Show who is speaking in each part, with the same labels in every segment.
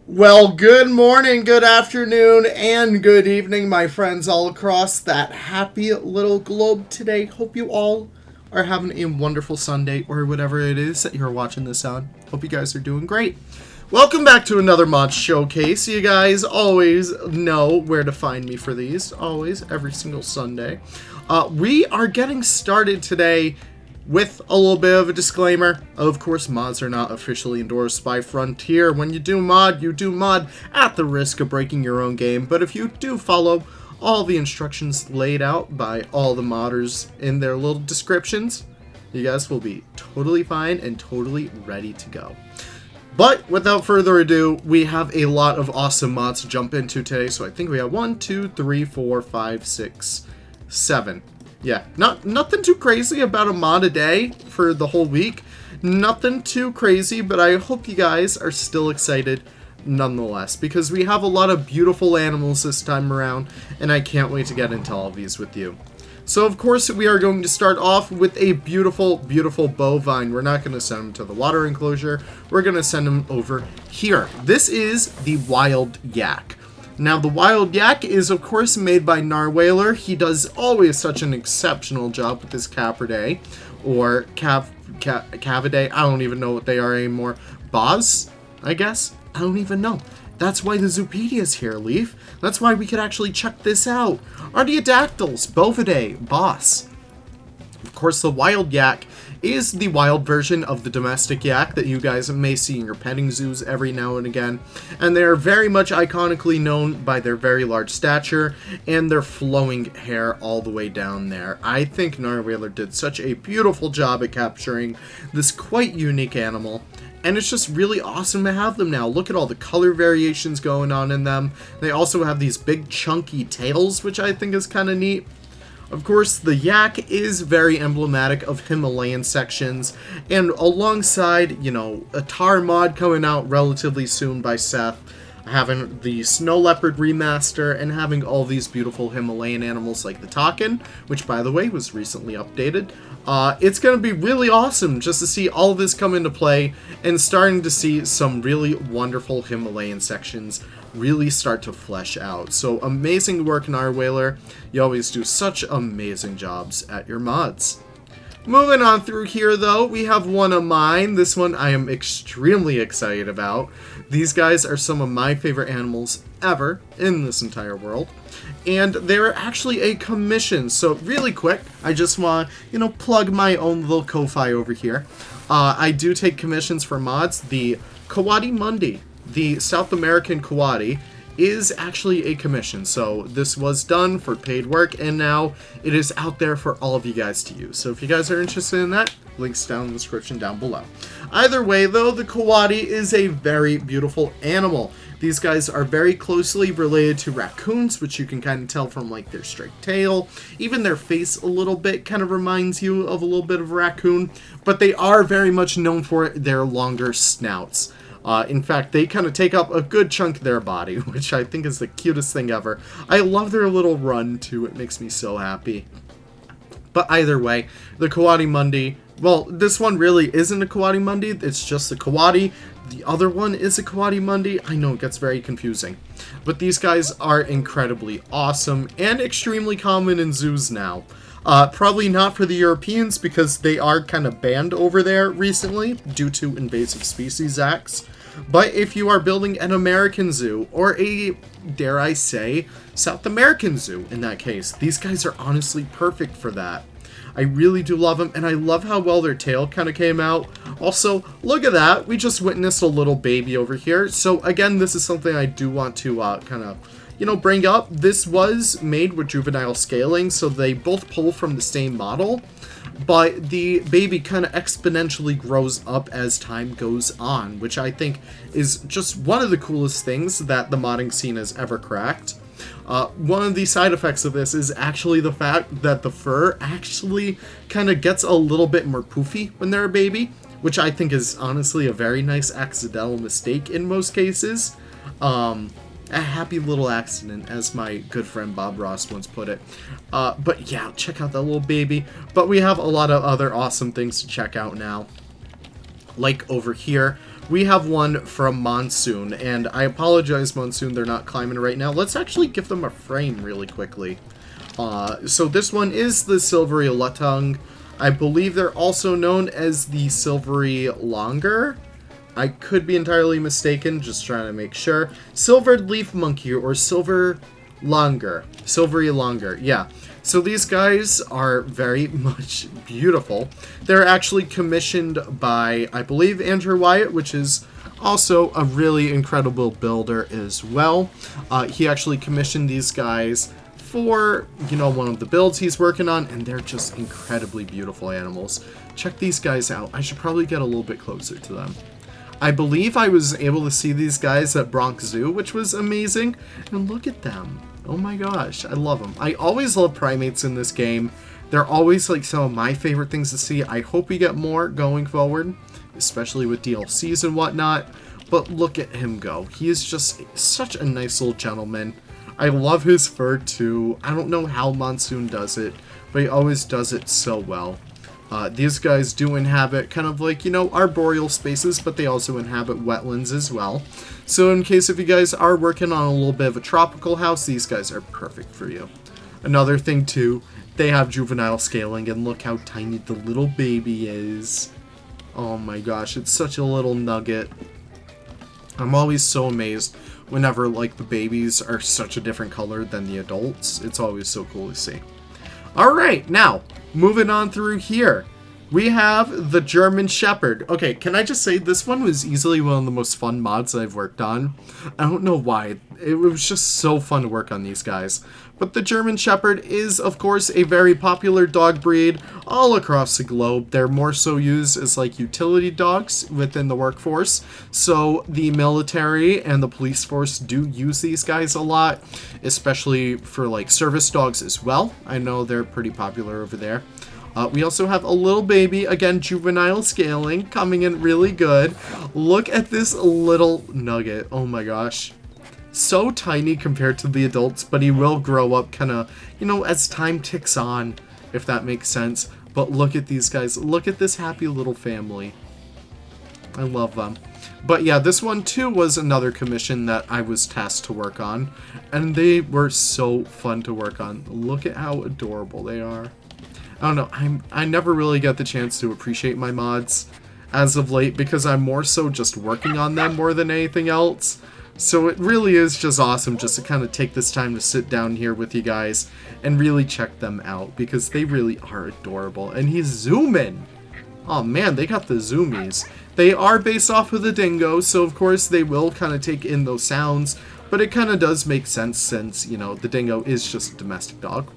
Speaker 1: Well, good morning, good afternoon, and good evening, my friends all across that happy little globe today. Hope you all are having a wonderful Sunday or whatever it is that you're watching this on. Hope you guys are doing great. Welcome back to another mod showcase. You guys always know where to find me for these. Always, every single Sunday. We are getting started today with a little bit of a disclaimer. Of course, mods are not officially endorsed by Frontier. When you do mod, you do mod at the risk of breaking your own game. But if you do follow all the instructions laid out by all the modders in their little descriptions, you guys will be totally fine and totally ready to go. But without further ado, we have a lot of awesome mods to jump into today. So I think we have 1, 2, 3, 4, 5, 6, 7. Yeah, nothing too crazy about a mod a day for the whole week. Nothing too crazy, but I hope you guys are still excited nonetheless, because we have a lot of beautiful animals this time around, and I can't wait to get into all of these with you. So, of course, we are going to start off with a beautiful, beautiful bovine. We're not going to send him to the water enclosure. We're going to send him over here. This is the wild yak. Now, the wild yak is, of course, made by Narwhaler. He does always such an exceptional job with his Capridae, or Cavidae. I don't even know what they are anymore. Boz, I guess? I don't even know. That's why the Zoopedia's here, Leaf. That's why we could actually check this out. Artiodactyls, Bovidae, Boss. Of course, the wild yak is the wild version of the domestic yak that you guys may see in your petting zoos every now and again. And they are very much iconically known by their very large stature and their flowing hair all the way down there. I think Narwhaler did such a beautiful job at capturing this quite unique animal. And it's just really awesome to have them now. Look at all the color variations going on in them. They also have these big chunky tails, which I think is kind of neat. Of course, the yak is very emblematic of Himalayan sections, and alongside, you know, a tar mod coming out relatively soon by Seth, having the Snow Leopard remaster, and having all these beautiful Himalayan animals like the takin, which, by the way, was recently updated. It's going to be really awesome just to see all of this come into play, and starting to see some really wonderful Himalayan sections really start to flesh out. So amazing work, Narwhaler. You always do such amazing jobs at your mods. Moving on through here, though, we have one of mine. This one I am extremely excited about. These guys are some of my favorite animals ever in this entire world. And they're actually a commission. So really quick, I just want to, plug my own little Ko-Fi over here. I do take commissions for mods. The Kawaiimundi, the South American Kawaiimundi, is actually a commission. So this was done for paid work, and now it is out there for all of you guys to use. So if you guys are interested in that, links down in the description down below. Either way, though, the Kawaiimundi is a very beautiful animal. These guys are very closely related to raccoons, which you can kind of tell from like their straight tail. Even their face a little bit kind of reminds you of a little bit of a raccoon, but they are very much known for their longer snouts. In fact, they kind of take up a good chunk of their body, which I think is the cutest thing ever. I love their little run, too. It makes me so happy. But either way, the Kawaiimundi, well, this one really isn't a Kawaiimundi. It's just a Kawaiimundi. The other one is a Kawaiimundi. I know, it gets very confusing. But these guys are incredibly awesome and extremely common in zoos now. Probably not for the Europeans, because they are kind of banned over there recently due to invasive species acts. But if you are building an American zoo, or a, dare I say, South American zoo in that case, these guys are honestly perfect for that. I really do love them, and I love how well their tail kind of came out. Also, look at that. We just witnessed a little baby over here. So again, this is something I do want to kind of, bring up. This was made with juvenile scaling, so they both pull from the same model, but the baby kind of exponentially grows up as time goes on, which I think is just one of the coolest things that the modding scene has ever cracked. One of the side effects of this is actually the fact that the fur actually kind of gets a little bit more poofy when they're a baby, which I think is honestly a very nice accidental mistake in most cases. A happy little accident, as my good friend Bob Ross once put it. But yeah, check out that little baby. But we have a lot of other awesome things to check out now. Like over here, we have one from Monsoon, and I apologize, Monsoon, they're not climbing right now. Let's actually give them a frame really quickly. So this one is the Silvery Lutung. I believe they're also known as the Silvery Longer. I could be entirely mistaken, just trying to make sure. Silvered Leaf Monkey or Silvery Longer, yeah. So these guys are very much beautiful. They're actually commissioned by, I believe, Andrew Wyatt, which is also a really incredible builder as well. He actually commissioned these guys for, you know, one of the builds he's working on, and they're just incredibly beautiful animals. Check these guys out. I should probably get a little bit closer to them. I believe I was able to see these guys at Bronx Zoo, which was amazing. And look at them. Oh my gosh, I love them. I always love primates in this game. They're always like some of my favorite things to see. I hope we get more going forward, especially with DLCs and whatnot. But look at him go. He is just such a nice little gentleman. I love his fur too. I don't know how Monsoon does it, but he always does it so well. These guys do inhabit kind of like, you know, arboreal spaces, but they also inhabit wetlands as well. So in case if you guys are working on a little bit of a tropical house, these guys are perfect for you. Another thing too, they have juvenile scaling, and look how tiny the little baby is. Oh my gosh, it's such a little nugget. I'm always so amazed whenever like the babies are such a different color than the adults. It's always so cool to see. Alright, now, moving on through here, we have the German Shepherd. Okay, can I just say, this one was easily one of the most fun mods I've worked on. I don't know why. It was just so fun to work on these guys. But the German Shepherd is, of course, a very popular dog breed all across the globe. They're more so used as, like, utility dogs within the workforce. So the military and the police force do use these guys a lot, especially for, like, service dogs as well. I know they're pretty popular over there. We also have a little baby, again, juvenile scaling, coming in really good. Look at this little nugget. Oh my gosh. So tiny compared to the adults, but he will grow up kind of, you know, as time ticks on, if that makes sense. But look at these guys. Look at this happy little family. I love them. But yeah, this one too was another commission that I was tasked to work on, and they were so fun to work on. Look at how adorable they are. I don't know, I never really get the chance to appreciate my mods as of late because I'm more so just working on them more than anything else. So it really is just awesome just to kind of take this time to sit down here with you guys and really check them out because they really are adorable. And he's zooming! Oh man, they got the zoomies. They are based off of the dingo, so of course they will kind of take in those sounds, but it kind of does make sense since, you know, the dingo is just a domestic dog.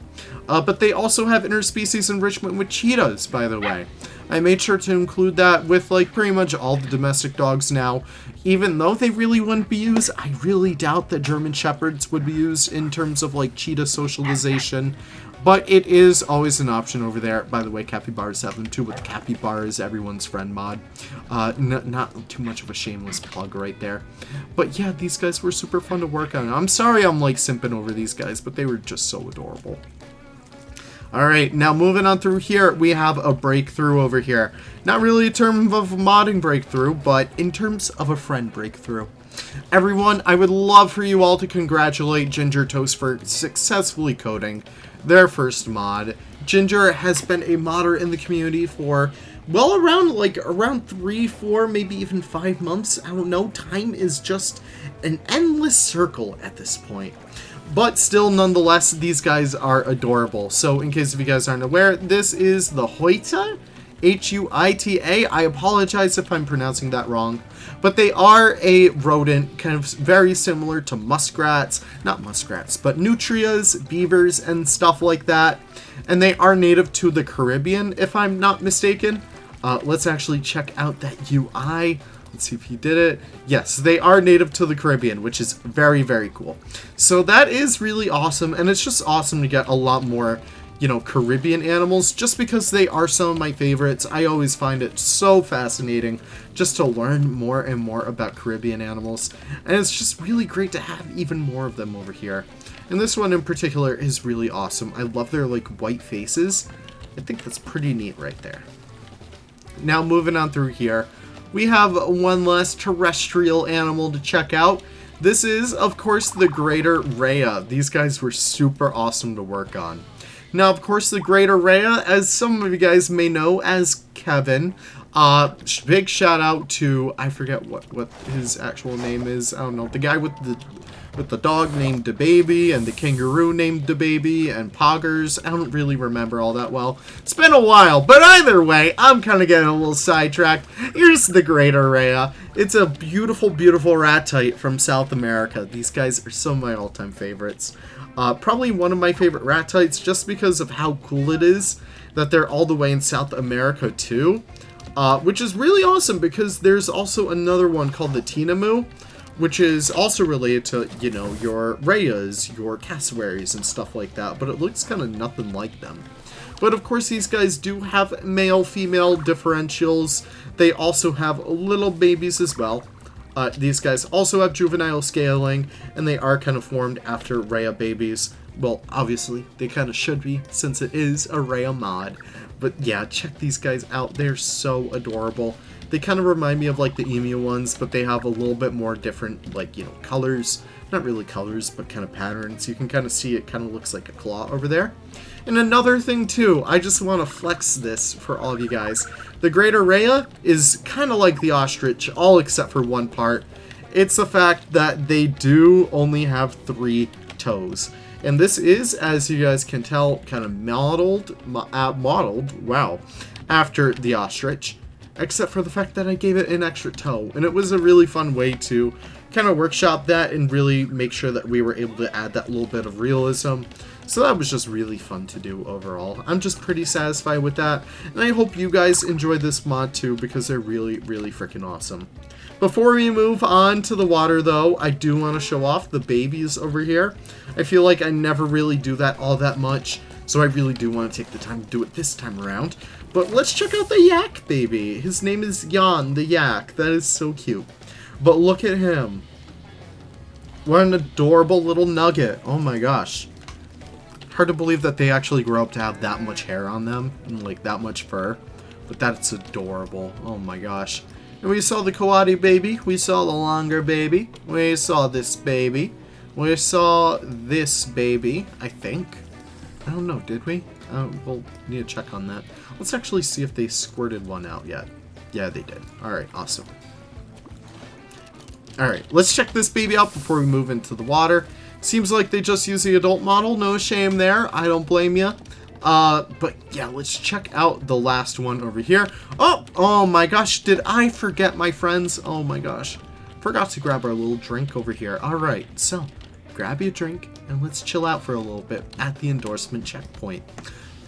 Speaker 1: But they also have interspecies enrichment with cheetahs, by the way. I made sure to include that with, like, pretty much all the domestic dogs now. Even though they really wouldn't be used, I really doubt that German Shepherds would be used in terms of, like, cheetah socialization. But it is always an option over there. By the way, capybaras have them too, with the capybaras everyone's friend mod. Not too much of a shameless plug right there. But yeah, these guys were super fun to work on. I'm sorry I'm, like, simping over these guys, but they were just so adorable. Alright, now moving on through here, we have a breakthrough over here. Not really in terms of a modding breakthrough, but in terms of a friend breakthrough. Everyone, I would love for you all to congratulate Ginger Toast for successfully coding their first mod. Ginger has been a modder in the community for, well, around 3, 4, maybe even 5 months. I don't know, time is just an endless circle at this point. But still, nonetheless, these guys are adorable. So, in case if you guys aren't aware, this is the Hoita, H-U-I-T-A. I apologize if I'm pronouncing that wrong. But they are a rodent, kind of very similar to muskrats. Not muskrats, but nutrias, beavers, and stuff like that. And they are native to the Caribbean, if I'm not mistaken. Let's actually check out that UI. Let's see if he did it. Yes, they are native to the Caribbean, which is very, very cool. So that is really awesome, and it's just awesome to get a lot more, you know, Caribbean animals, just because they are some of my favorites. I always find it so fascinating just to learn more and more about Caribbean animals, and it's just really great to have even more of them over here. And this one in particular is really awesome. I love their, like, white faces. I think that's pretty neat right there. Now, moving on through here. we have one less terrestrial animal to check out. This is, of course, the greater Arraya. These guys were super awesome to work on. Now, of course, the greater Arraya, as some of you guys may know as Kevin, big shout out to, I forget what his actual name is. I don't know, the guy with the dog named DaBaby and the kangaroo named DaBaby and Poggers. I don't really remember all that well. It's been a while, but either way, I'm kind of getting a little sidetracked. Here's the greater Arraya. It's a beautiful, beautiful ratite from South America. These guys are some of my all-time favorites. Probably one of my favorite ratites just because of how cool it is that they're all the way in South America too. Which is really awesome because there's also another one called the Tinamu, which is also related to, you know, your Rayas, your cassowaries, and stuff like that, but it looks kind of nothing like them. But of course, these guys do have male-female differentials. They also have little babies as well. These guys also have juvenile scaling, and they are kind of formed after Arraya babies. Well, obviously, they kind of should be, since it is a Arraya mod. But yeah, check these guys out. They're so adorable. They kind of remind me of like the emu ones, but they have a little bit more different, like, you know, colors. Not really colors, but kind of patterns. You can kind of see it kind of looks like a claw over there. And another thing too, I just want to flex this for all of you guys. The greater Arraya is kind of like the ostrich, all except for one part. It's the fact that they do only have 3 toes. And this is, as you guys can tell, kind of modeled, wow, after the ostrich. Except for the fact that I gave it an extra toe. And it was a really fun way to kind of workshop that and really make sure that we were able to add that little bit of realism. So that was just really fun to do overall. I'm just pretty satisfied with that. And I hope you guys enjoy this mod too, because they're really, really freaking awesome. Before we move on to the water though, I do want to show off the babies over here. I feel like I never really do that all that much. So I really do want to take the time to do it this time around. But let's check out the yak baby. His name is Jan the yak. That is so cute. But look at him. What an adorable little nugget. Oh my gosh. Hard to believe that they actually grow up to have that much hair on them and like that much fur. But that's adorable. Oh my gosh. And we saw the Kawaiimundi baby. We saw the longer baby. We saw this baby. We saw this baby, I think. I don't know, did we? We'll need to check on that. Let's actually see if they squirted one out yet. Yeah, they did. Alright, awesome. Alright, let's check this baby out before we move into the water. Seems like they just use the adult model. No shame there. I don't blame you. But yeah, let's check out the last one over here. Oh my gosh, did I forget, my friends? Oh my gosh. Forgot to grab our little drink over here. Alright, so grab your drink and let's chill out for a little bit at the endorsement checkpoint.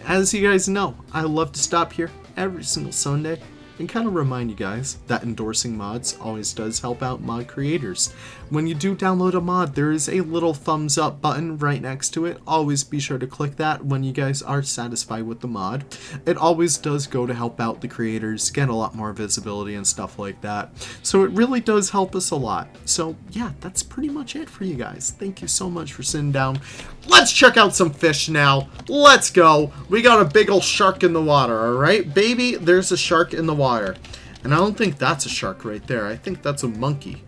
Speaker 1: As you guys know, I love to stop here every single Sunday and kind of remind you guys that endorsing mods always does help out mod creators. When you do download a mod, there is a little thumbs up button right next to it. Always be sure to click that when you guys are satisfied with the mod. It always does go to help out the creators, get a lot more visibility and stuff like that. So it really does help us a lot. So yeah, that's pretty much it for you guys. Thank you so much for sitting down. Let's check out some fish now. Let's go. We got a big ol' shark in the water, alright? Baby, there's a shark in the water. And I don't think that's a shark right there. I think that's a monkey.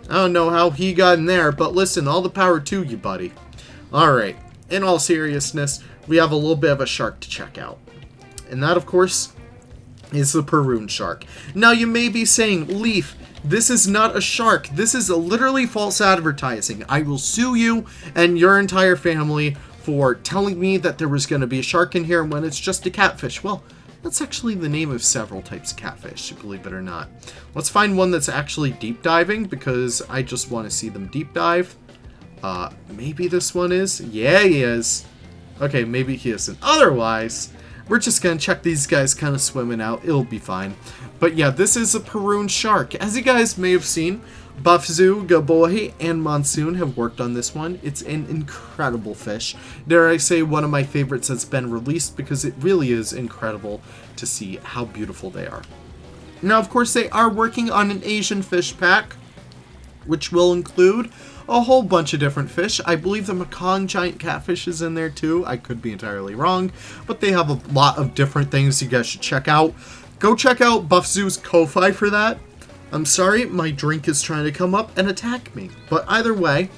Speaker 1: I don't know how he got in there, but listen, all the power to you, buddy. Alright, in all seriousness, we have a little bit of a shark to check out. And that, of course, is the Peruvian shark. Now, you may be saying, Leaf, this is not a shark. This is literally false advertising. I will sue you and your entire family for telling me that there was going to be a shark in here when it's just a catfish. Well, that's actually the name of several types of catfish, believe it or not. Let's find one that's actually deep diving, because I just want to see them deep dive. Maybe this one is? Yeah, he is. Okay, maybe he isn't. Otherwise, we're just going to check these guys kind of swimming out. It'll be fine. But yeah, this is a Peruvian shark. As you guys may have seen, Buffzoo, Gabohi, and Monsoon have worked on this one. It's an incredible fish. Dare I say, one of my favorites that's been released, because it really is incredible to see how beautiful they are. Now, of course, they are working on an Asian fish pack, which will include a whole bunch of different fish. I believe the Mekong giant catfish is in there too. I could be entirely wrong, but they have a lot of different things you guys should check out. Go check out BuffZoo's Ko-Fi for that. I'm sorry, my drink is trying to come up and attack me. But either way,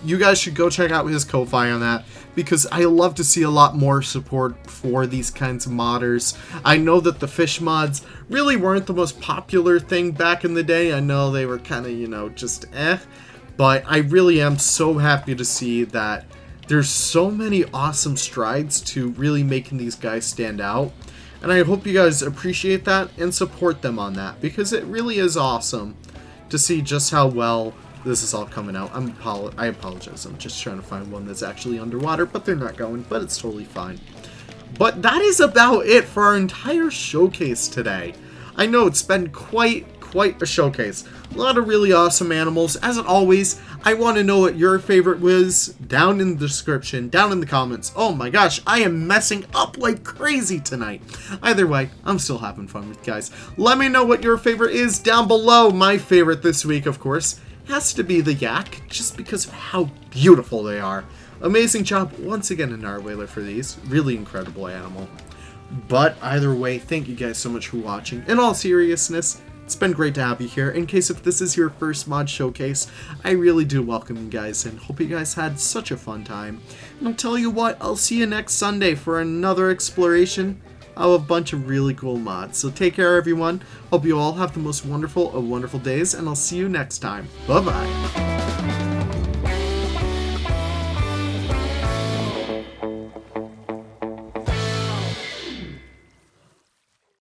Speaker 1: you guys should go check out his Ko-Fi on that, because I love to see a lot more support for these kinds of modders. I know that the fish mods really weren't the most popular thing back in the day. I know they were kind of, you know, just but I really am so happy to see that there's so many awesome strides to really making these guys stand out. And I hope you guys appreciate that and support them on that, because it really is awesome to see just how well this is all coming out. I apologize. I'm just trying to find one that's actually underwater, but they're not going, but it's totally fine. But that is about it for our entire showcase today. I know it's been quite a showcase. A lot of really awesome animals. As always, I want to know what your favorite was down in the description, down in the comments. Oh my gosh, I am messing up like crazy tonight. Either way, I'm still having fun with you guys. Let me know what your favorite is down below. My favorite this week, of course, has to be the yak, just because of how beautiful they are. Amazing job once again in our whaler for these. Really incredible animal. But either way, thank you guys so much for watching. In all seriousness, it's been great to have you here. In case if this is your first mod showcase, I really do welcome you guys and hope you guys had such a fun time. And I'll tell you what, I'll see you next Sunday for another exploration of a bunch of really cool mods. So take care, everyone. Hope you all have the most wonderful of wonderful days, and I'll see you next time. Bye-bye.